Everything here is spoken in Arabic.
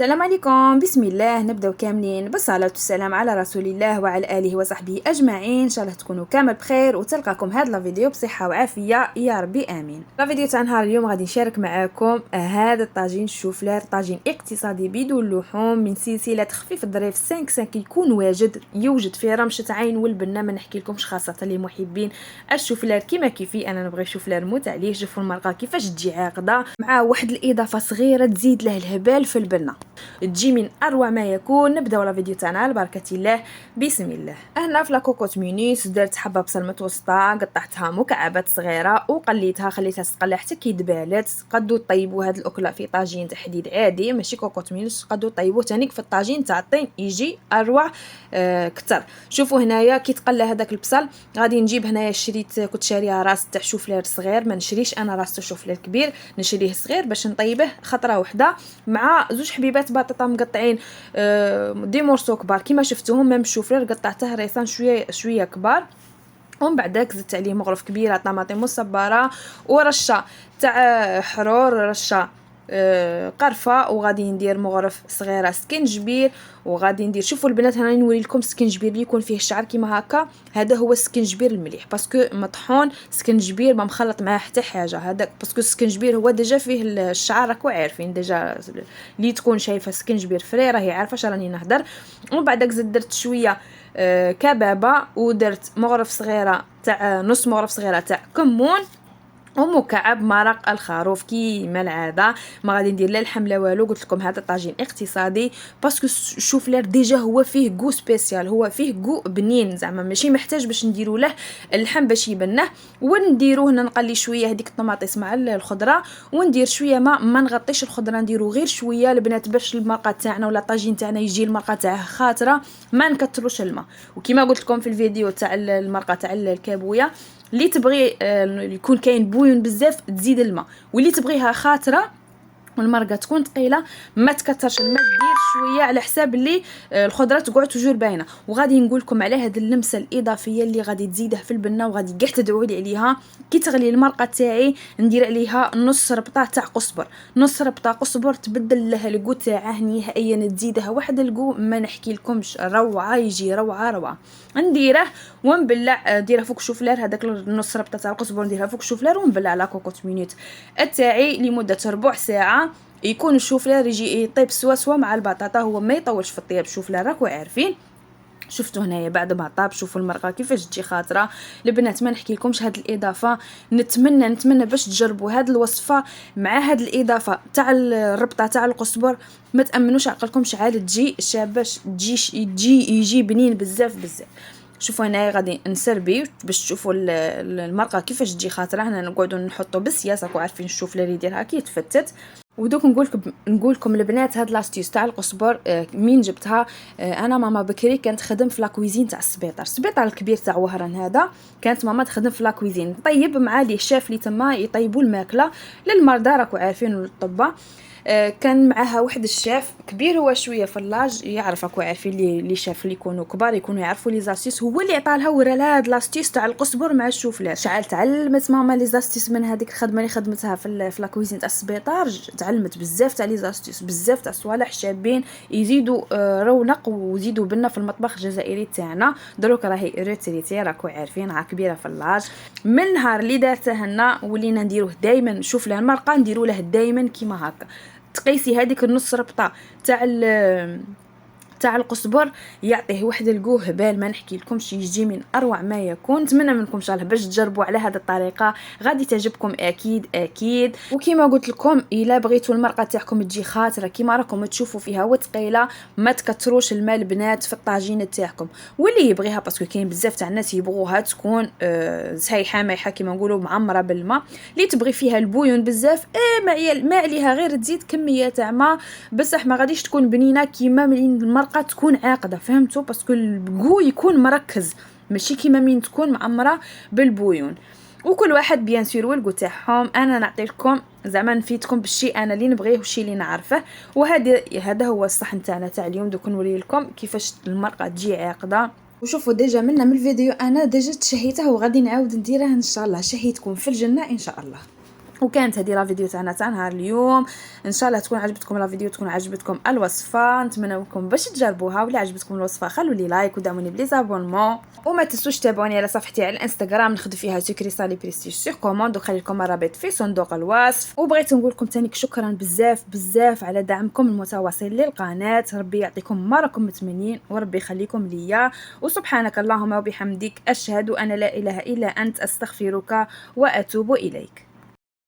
السلام عليكم. بسم الله نبداو كاملين بالصلاة والسلام على رسول الله وعلى اله وصحبه اجمعين. ان شاء الله تكونوا كامل بخير وتلقاكم هذا الفيديو بصحه وعافيه يا ربي امين. الفيديو تاع نهار اليوم غادي نشارك معكم هذا الطاجين الشوفلار، طاجين اقتصادي بدون لحوم من سلسله خفيف الظريف 5 يكون يوجد في رمشه عين والبنه. ما نحكي لكمش خاصه لمحبين الشوفلار كيما كيفي انا نبغي الشوفلار متعليه. شوفوا المرقه كيفاش تجي عاقده مع واحد الاضافه صغيره تزيد له الهبال في البنه، تجي من اروع ما يكون. نبداو لا فيديو تاعنا على بركه الله. بسم الله. هنا في لاكوكوت مينيس درت حبه بصل متوسطه، قطعتها مكعبات صغيره وقليتها، خليتها تقلى حتى كي دبالت. قدو طيبوا هاد الاكله في طاجين تحديد عادي ماشي كوكوت مينيس، قدو طيبوه تانيك في الطاجين تاع الطين يجي اروع كتر. شوفوا هنايا كي تقلى هذاك البصل غادي نجيب هنايا شريت كنت شاريه راس تاع شوفلير صغير، ما نشريش انا راس شوفلير كبير، نشريه صغير باش نطيبه خطره وحده مع زوج حبيبات بطاطا مقطعين دي مورسو كبار كيما شفتوهم. ميم الشوفلير قطعته ريسان شويه كبار، ومن بعد زدت عليه مغرف كبيره طماطم مصبره ورشه تاع حرور، رشه قرفه، وغادي ندير مغرف صغيره سكنجبير، وغادي ندير شوفوا البنات هنا نوري لكم سكنجبير اللي يكون فيه الشعر كيما هكا. هذا هو السكنجبير المليح باسكو مطحون سكنجبير ما مخلط معاه حتى حاجه. هذا باسكو السكنجبير هو ديجا فيه الشعر، راكو عارفين ديجا اللي تكون شايفه سكنجبير فري راهي عارفه اش راني نهضر. ومن بعد درت شويه كبابه، ودرت مغرف صغيره تاع نص مغرف صغيره تاع كمون، ومكعب مرق الخروف كيما العاده. ما غادي ندير لا اللحم لا والو، قلت لكم هذا طاجين اقتصادي باسكو الشوفلير ديجا هو فيه غو سبيسيال، هو فيه غو بنين زعما ماشي محتاج باش نديروا له اللحم باش يبنه. ونديروه هنا نقلي شويه هذيك الطماطيس مع الخضره، وندير شويه ما نغطيش الخضره، نديرو غير شويه البنات باش المرقه تاعنا ولا الطاجين تاعنا يجي المرقه تاعه خاطره، ما نكثروش الماء. وكما قلت لكم في الفيديو تاع المرقه تاع الكابويه، اللي تبغي يكون كاين بويون بزاف تزيد الماء، واللي تبغيها خاطره والمرقه تكون ثقيله ما تكثرش الماء، دير شويه على حساب اللي الخضره تقعد توجور باينه. وغادي نقول لكم على هذه اللمسه الاضافيه اللي غادي تزيده في البنه وغادي كاع تدعوا لي عليها. كي تغلي المرقه تاعي ندير عليها نص ربطه تاع قزبر، نص ربطه قزبر تبدل لها الكو تاعها نهائيا، تزيدها واحد الكو ما نحكي لكمش، روعه يجي روعه. نديره ونبلع، نديرها فوق الشوفلير هذاك النص ربطه تاع القزبر نديرها فوق الشوفلير ونبلع على كوكوت مينوت تاعي لمده ربع ساعه. يكون الشوفلير يجي يطيب سوا مع البطاطا، هو ما يطولش في الطياب الشوفلير راكو عارفين. شفتوا هنايا بعد ما طاب شوفوا المرقه كيفاش تجي خاطره. البنات ما نحكي لكمش هاد الاضافه، نتمنى باش تجربوا هاد الوصفه مع هاد الاضافه تاع الربطه تاع القزبر. ما تامنوش عقلكم شحال تجي شاباش، يجي بنين بزاف. شوفوا هنايا غادي نسربي باش تشوفوا المرقه كيفاش تجي خاطره. هنا نقعدوا نحطوا بالسياس راكو عارفين الشوفلير يديرها كي يتفتت. ودوك نقولكم البنات هاد لاستيوس تاع القزبر مين جبتها. انا ماما بكري كانت تخدم في لاكويزين تاع السبيطار الكبير تاع وهران، هذا كانت ماما تخدم في لاكويزين طيب مع لي شاف لي تما يطيبوا الماكله للمرضى راكو عارفين وللطباء. كان معها واحد الشاف كبير هو شويه فلاج يعرف راكو عارفين لي شاف اللي يكونوا كبار يكونوا يعرفوا لي زاستيس، هو اللي عطاها ورا لها هاد لاستيس تاع القزبر مع الشوفلير. شعل تعلمت ماما لي زاستيس من هذيك الخدمه اللي خدمتها في لاكويزين تاع السبيطار. تعلمت بزاف تاع لي زاستيس، بزاف تاع صوالح شابين يزيدوا رونق ويزيدوا بنا في المطبخ الجزائري تاعنا. دروك راهي ريتريتي راكو عارفين راه كبيره فلاج. من النهار اللي دارته هنا ولينا نديروه دائما، شوف له المرقه نديروا له دائما كيما هكا. تقيسي هذيك النص ربطه تاع القزبر يعطيه واحد الكو هبال ما نحكي لكمش، يجي من اروع ما يكون. نتمنى منكم ان شاء الله باش تجربوا على هذه الطريقه غادي تعجبكم اكيد. وكما قلت لكم الا بغيتوا المرقه تاعكم تجي خاطره كيما راكم تشوفوا فيها وثقيله، ما تكثروش الماء البنات في الطاجين تاعكم. واللي يبغيها باسكو كاين بزاف تاع الناس يبغوها تكون سايحه مايحه كيما نقولوا معمره بالماء، اللي تبغي فيها البويون بزاف ما عليها غير تزيد كميه تاع ماء، بصح ما غاديش تكون بنينه كيما المرقه تكون عاقده، فهمتوا؟ باسكو الكو يكون مركز ماشي كيما من تكون معمره بالبويون. وكل واحد بيان سور والكو تاعهم. انا نعطي لكم زعما نفيدكم بالشيء انا اللي نبغيه والشيء اللي نعرفه. هذا هو الصحن تاعنا تاع اليوم. دوك نوري لكم كيفاش المرقه تجي عاقده. وشوفوا ديجا من الفيديو انا ديجا تشهيته وغادي نعاود نديره ان شاء الله. شهيتكم في الجنه ان شاء الله. وكانت هذه لا فيديو تاعنا تاع نهار اليوم. ان شاء الله تكون عجبتكم لا فيديو، تكون عجبتكم الوصفه، نتمنى لكم باش تجربوها. ولا عجبتكم الوصفه خلوا لي لايك ودعموني بليزابونمون، وما تنسوش تابعوني على صفحتي على الانستغرام، نخدم فيها سكري صالي بريستيج سيغ كوموند، وخلي لكم الرابط في صندوق الوصف. وبغيت نقول لكم تانيك شكرا بزاف بزاف على دعمكم المتواصل للقناه، ربي يعطيكم ما راكم متمنين وربي يخليكم ليا. وسبحانك اللهم وبحمدك اشهد ان لا اله الا انت، استغفرك واتوب اليك.